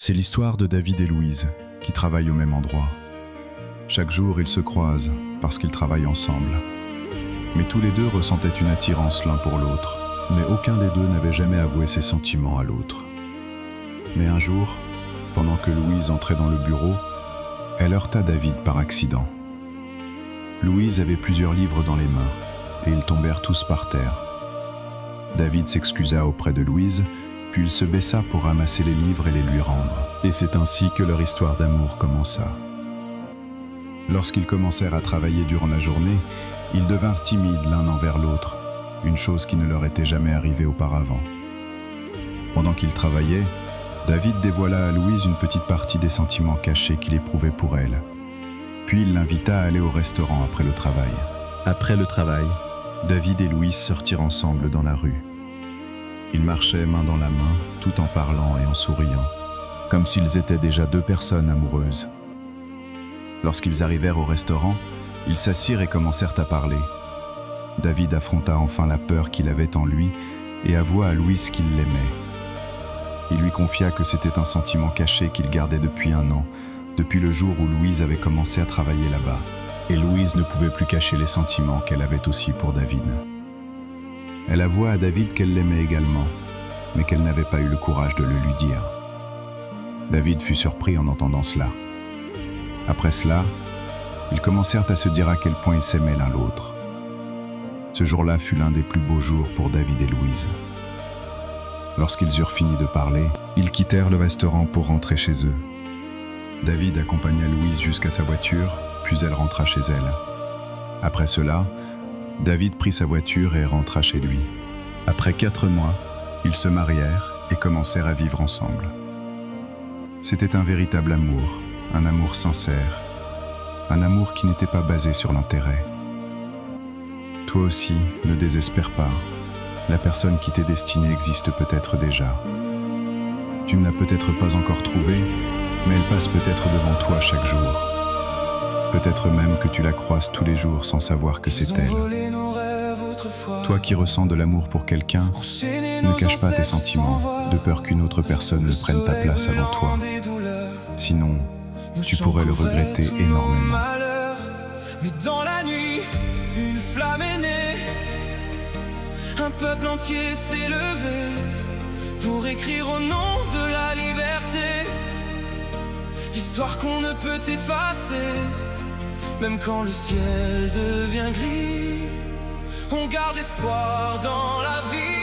C'est l'histoire de David et Louise, qui travaillent au même endroit. Chaque jour, ils se croisent, parce qu'ils travaillent ensemble. Mais tous les deux ressentaient une attirance l'un pour l'autre, mais aucun des deux n'avait jamais avoué ses sentiments à l'autre. Mais un jour, pendant que Louise entrait dans le bureau, elle heurta David par accident. Louise avait plusieurs livres dans les mains, et ils tombèrent tous par terre. David s'excusa auprès de Louise, puis il se baissa pour ramasser les livres et les lui rendre. Et c'est ainsi que leur histoire d'amour commença. Lorsqu'ils commencèrent à travailler durant la journée, ils devinrent timides l'un envers l'autre, une chose qui ne leur était jamais arrivée auparavant. Pendant qu'ils travaillaient, David dévoila à Louise une petite partie des sentiments cachés qu'il éprouvait pour elle. Puis il l'invita à aller au restaurant après le travail. Après le travail, David et Louise sortirent ensemble dans la rue. Ils marchaient main dans la main, tout en parlant et en souriant, comme s'ils étaient déjà deux personnes amoureuses. Lorsqu'ils arrivèrent au restaurant, ils s'assirent et commencèrent à parler. David affronta enfin la peur qu'il avait en lui et avoua à Louise qu'il l'aimait. Il lui confia que c'était un sentiment caché qu'il gardait depuis 1 an, depuis le jour où Louise avait commencé à travailler là-bas. Et Louise ne pouvait plus cacher les sentiments qu'elle avait aussi pour David. Elle avoua à David qu'elle l'aimait également, mais qu'elle n'avait pas eu le courage de le lui dire. David fut surpris en entendant cela. Après cela, ils commencèrent à se dire à quel point ils s'aimaient l'un l'autre. Ce jour-là fut l'un des plus beaux jours pour David et Louise. Lorsqu'ils eurent fini de parler, ils quittèrent le restaurant pour rentrer chez eux. David accompagna Louise jusqu'à sa voiture, puis elle rentra chez elle. Après cela, David prit sa voiture et rentra chez lui. Après 4 mois, ils se marièrent et commencèrent à vivre ensemble. C'était un véritable amour, un amour sincère, un amour qui n'était pas basé sur l'intérêt. Toi aussi, ne désespère pas. La personne qui t'est destinée existe peut-être déjà. Tu ne l'as peut-être pas encore trouvée, mais elle passe peut-être devant toi chaque jour. Peut-être même que tu la croises tous les jours sans savoir que c'est elle. Toi qui ressens de l'amour pour quelqu'un, ne cache pas tes sentiments, de peur qu'une autre personne ne prenne ta place avant toi. Sinon, tu pourrais le regretter énormément. Mais dans la nuit, une flamme est née. Un peuple entier s'est levé pour écrire au nom de la liberté l'histoire qu'on ne peut effacer. Même quand le ciel devient gris, on garde l'espoir dans la vie.